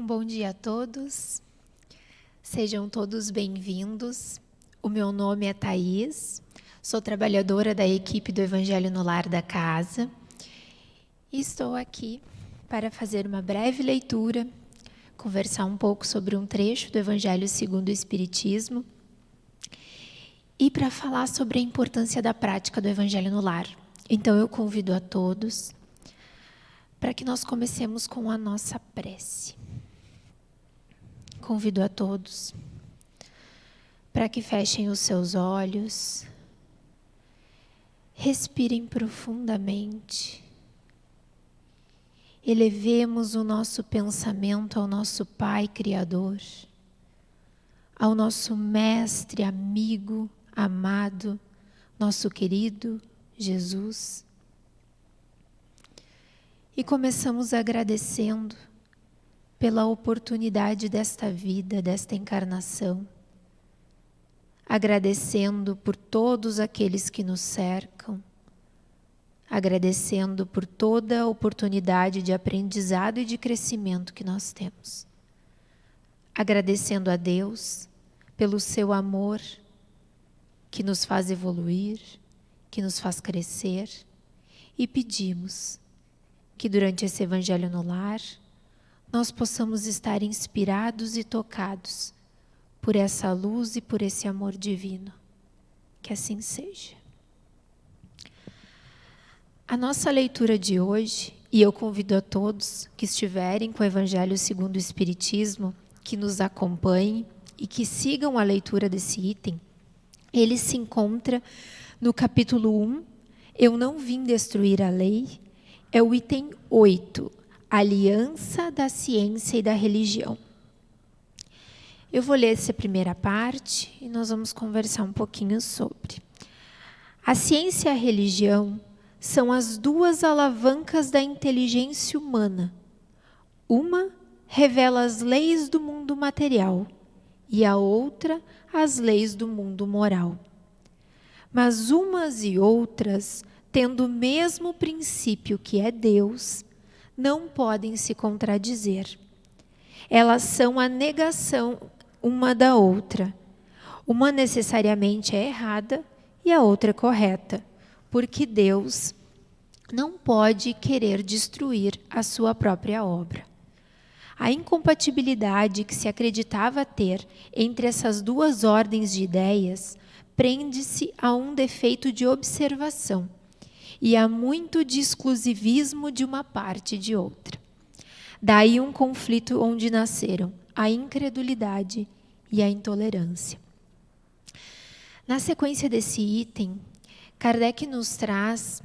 Um bom dia a todos, sejam todos bem-vindos. O meu nome é Thaís, sou trabalhadora da equipe do Evangelho no Lar da Casa e estou aqui para fazer uma breve leitura, conversar um pouco sobre um trecho do Evangelho segundo o Espiritismo e para falar sobre a importância da prática do Evangelho no Lar. Então eu convido a todos para que nós comecemos com a nossa prece. Convido a todos para que fechem os seus olhos, respirem profundamente, elevemos o nosso pensamento ao nosso Pai Criador, ao nosso Mestre, amigo, amado, nosso querido Jesus. E começamos agradecendo pela oportunidade desta vida, desta encarnação, agradecendo por todos aqueles que nos cercam, agradecendo por toda a oportunidade de aprendizado e de crescimento que nós temos, agradecendo a Deus pelo seu amor que nos faz evoluir, que nos faz crescer, e pedimos que durante esse Evangelho no Lar nós possamos estar inspirados e tocados por essa luz e por esse amor divino. Que assim seja. A nossa leitura de hoje, e eu convido a todos que estiverem com o Evangelho segundo o Espiritismo, que nos acompanhem e que sigam a leitura desse item. Ele se encontra no capítulo 1, Eu não vim destruir a lei, é o item 8, Aliança da Ciência e da Religião. Eu vou ler essa primeira parte e nós vamos conversar um pouquinho sobre. A ciência e a religião são as duas alavancas da inteligência humana. Uma revela as leis do mundo material e a outra as leis do mundo moral. Mas umas e outras, tendo o mesmo princípio que é Deus, não podem se contradizer. Elas são a negação uma da outra. Uma necessariamente é errada e a outra é correta, porque Deus não pode querer destruir a sua própria obra. A incompatibilidade que se acreditava ter entre essas duas ordens de ideias prende-se a um defeito de observação e há muito de exclusivismo de uma parte e de outra. Daí um conflito onde nasceram a incredulidade e a intolerância. Na sequência desse item, Kardec nos traz,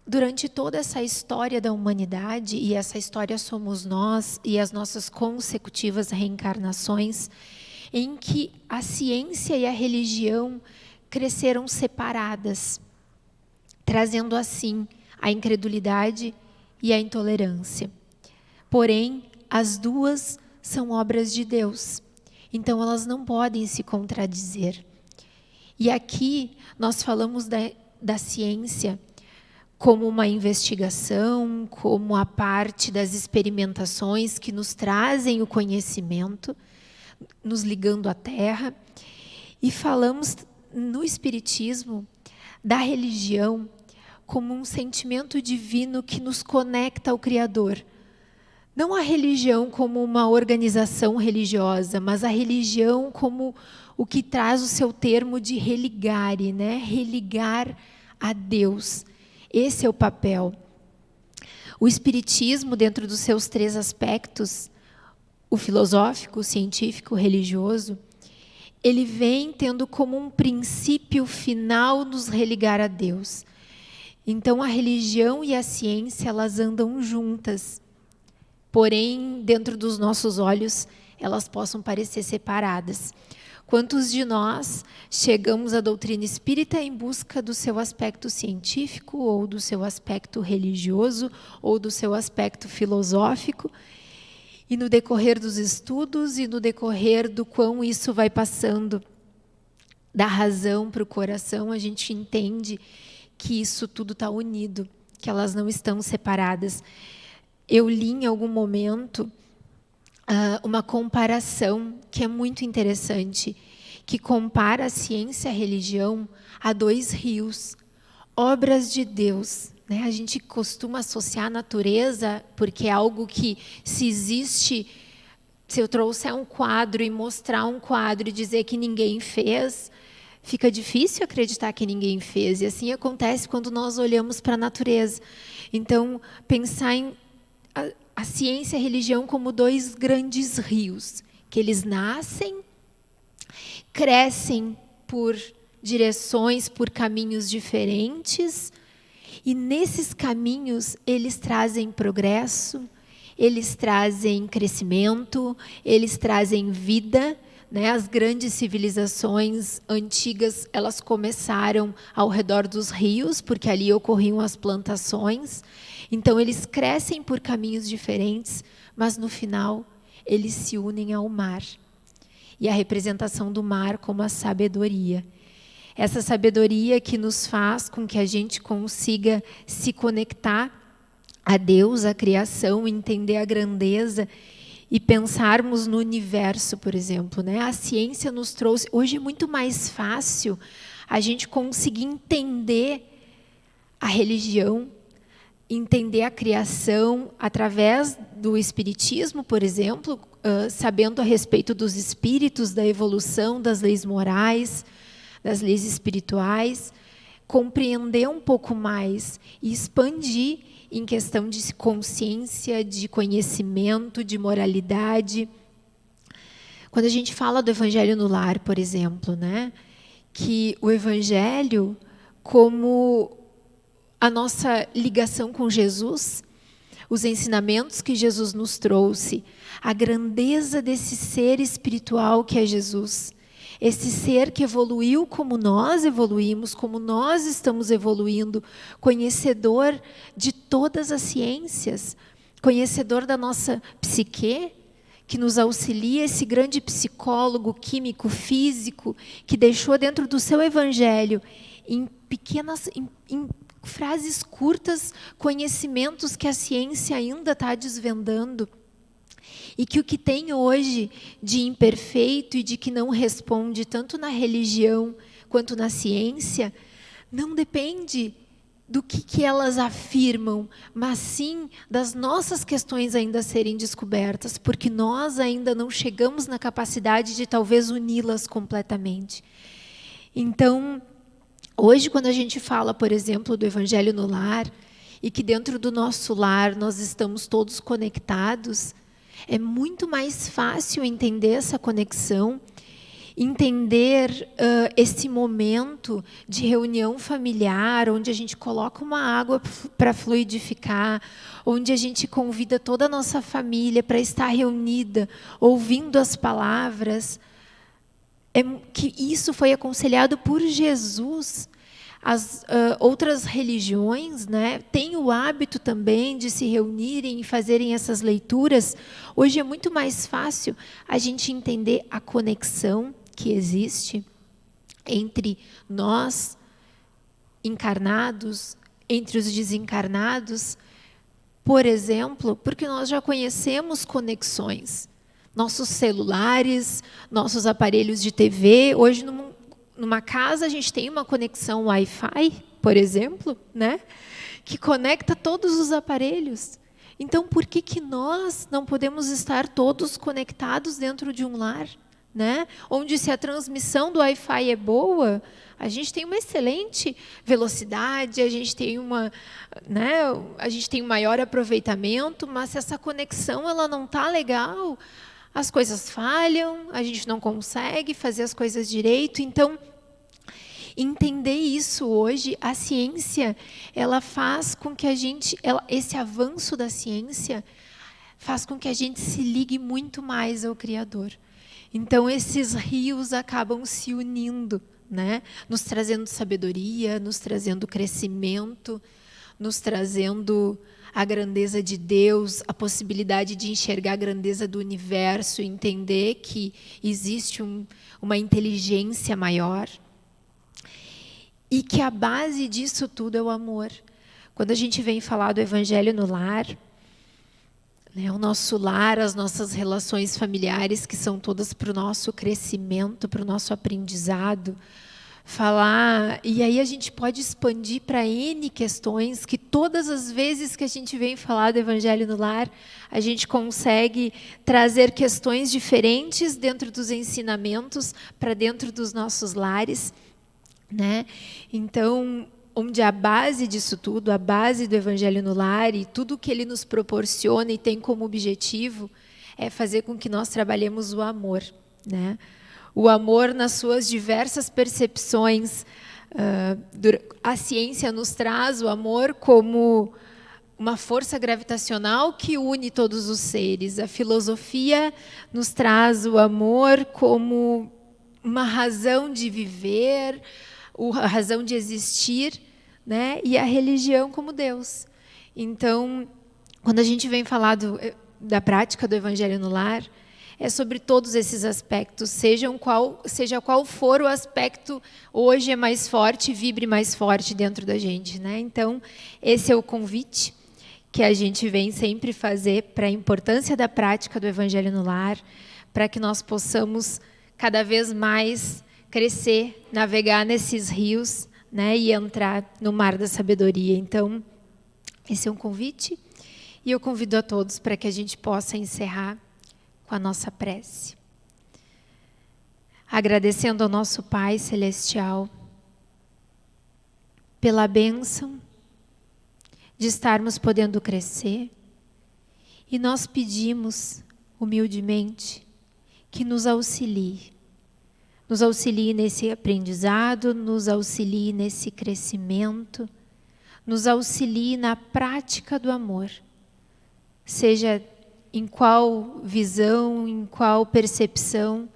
durante toda essa história da humanidade, e essa história somos nós e as nossas consecutivas reencarnações, em que a ciência e a religião cresceram separadas, trazendo assim a incredulidade e a intolerância. Porém, as duas são obras de Deus, então elas não podem se contradizer. E aqui nós falamos da ciência como uma investigação, como a parte das experimentações que nos trazem o conhecimento, nos ligando à Terra, e falamos no Espiritismo da religião como um sentimento divino que nos conecta ao Criador. Não a religião como uma organização religiosa, mas a religião como o que traz o seu termo de religare, né? Religar a Deus. Esse é o papel. O Espiritismo, dentro dos seus três aspectos, o filosófico, o científico, o religioso, ele vem tendo como um princípio final nos religar a Deus. Então, a religião e a ciência, elas andam juntas. Porém, dentro dos nossos olhos, elas possam parecer separadas. Quantos de nós chegamos à doutrina espírita em busca do seu aspecto científico, ou do seu aspecto religioso, ou do seu aspecto filosófico, e no decorrer dos estudos e no decorrer do quão isso vai passando da razão para o coração, a gente entende que isso tudo está unido, que elas não estão separadas. Eu li em algum momento uma comparação que é muito interessante, que compara a ciência e a religião a dois rios, obras de Deus. Né? A gente costuma associar a natureza, porque é algo que, se existe, se eu trouxer um quadro e mostrar um quadro e dizer que ninguém fez, fica difícil acreditar que ninguém fez. E assim acontece quando nós olhamos para a natureza. Então, pensar em a ciência e a religião como dois grandes rios, que eles nascem, crescem por direções, por caminhos diferentes, e nesses caminhos eles trazem progresso, eles trazem crescimento, eles trazem vida. Né? As grandes civilizações antigas, elas começaram ao redor dos rios, porque ali ocorriam as plantações. Então, eles crescem por caminhos diferentes, mas, no final, eles se unem ao mar. E a representação do mar como a sabedoria. Essa sabedoria que nos faz com que a gente consiga se conectar a Deus, a criação, entender a grandeza e pensarmos no universo, por exemplo. Né? A ciência nos trouxe... Hoje é muito mais fácil a gente conseguir entender a religião, entender a criação através do espiritismo, por exemplo, sabendo a respeito dos espíritos, da evolução, das leis morais, das leis espirituais, compreender um pouco mais e expandir em questão de consciência, de conhecimento, de moralidade. Quando a gente fala do Evangelho no Lar, por exemplo, né, que o Evangelho, como a nossa ligação com Jesus, os ensinamentos que Jesus nos trouxe, a grandeza desse ser espiritual que é Jesus, esse ser que evoluiu como nós evoluímos, como nós estamos evoluindo, conhecedor de todas as ciências, conhecedor da nossa psique, que nos auxilia, esse grande psicólogo, químico, físico, que deixou dentro do seu evangelho, em pequenas, em frases curtas, conhecimentos que a ciência ainda está desvendando. E que o que tem hoje de imperfeito e de que não responde, tanto na religião quanto na ciência, não depende do que elas afirmam, mas sim das nossas questões ainda serem descobertas, porque nós ainda não chegamos na capacidade de talvez uni-las completamente. Então, hoje, quando a gente fala, por exemplo, do Evangelho no Lar, e que dentro do nosso lar nós estamos todos conectados, é muito mais fácil entender essa conexão, entender esse momento de reunião familiar, onde a gente coloca uma água para fluidificar, onde a gente convida toda a nossa família para estar reunida, ouvindo as palavras. Que isso foi aconselhado por Jesus. As outras religiões, né, têm o hábito também de se reunirem e fazerem essas leituras. Hoje é muito mais fácil a gente entender a conexão que existe entre nós, encarnados, entre os desencarnados, por exemplo, porque nós já conhecemos conexões. Nossos celulares, nossos aparelhos de TV, hoje numa casa a gente tem uma conexão Wi-Fi, por exemplo, né, que conecta todos os aparelhos. Então, por que nós não podemos estar todos conectados dentro de um lar? Né? Onde, se a transmissão do Wi-Fi é boa, a gente tem uma excelente velocidade, a gente tem a gente tem um maior aproveitamento, mas se essa conexão ela não está legal, as coisas falham, a gente não consegue fazer as coisas direito. Então, entender isso hoje, a ciência, ela faz com que a gente, esse avanço da ciência, faz com que a gente se ligue muito mais ao Criador. Então, esses rios acabam se unindo, né? Nos trazendo sabedoria, nos trazendo crescimento, nos trazendo a grandeza de Deus, a possibilidade de enxergar a grandeza do universo, entender que existe uma inteligência maior e que a base disso tudo é o amor. Quando a gente vem falar do Evangelho no Lar, né? O nosso lar, as nossas relações familiares, que são todas para o nosso crescimento, para o nosso aprendizado. Falar, e aí a gente pode expandir para N questões, que todas as vezes que a gente vem falar do Evangelho no Lar, a gente consegue trazer questões diferentes dentro dos ensinamentos para dentro dos nossos lares, né? Então, onde a base disso tudo, a base do Evangelho no Lar e tudo que ele nos proporciona e tem como objetivo é fazer com que nós trabalhemos o amor, né? O amor nas suas diversas percepções. A ciência nos traz o amor como uma força gravitacional que une todos os seres. A filosofia nos traz o amor como uma razão de viver, a razão de existir, né? E a religião como Deus. Então, quando a gente vem falar da prática do Evangelho no Lar, é sobre todos esses aspectos, seja qual for o aspecto, hoje é mais forte, vibre mais forte dentro da gente, né? Então, esse é o convite que a gente vem sempre fazer para a importância da prática do Evangelho no Lar, para que nós possamos cada vez mais crescer, navegar nesses rios, né, e entrar no mar da sabedoria. Então, esse é um convite, e eu convido a todos para que a gente possa encerrar com a nossa prece. Agradecendo ao nosso Pai Celestial pela bênção de estarmos podendo crescer, e nós pedimos humildemente que nos auxilie nesse aprendizado, nos auxilie nesse crescimento, nos auxilie na prática do amor, seja em qual visão, em qual percepção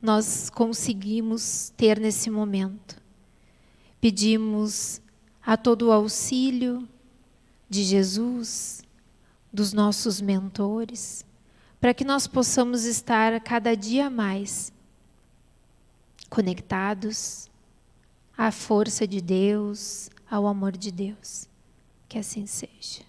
nós conseguimos ter nesse momento. Pedimos a todo o auxílio de Jesus, dos nossos mentores, para que nós possamos estar cada dia mais conectados à força de Deus, ao amor de Deus. Que assim seja.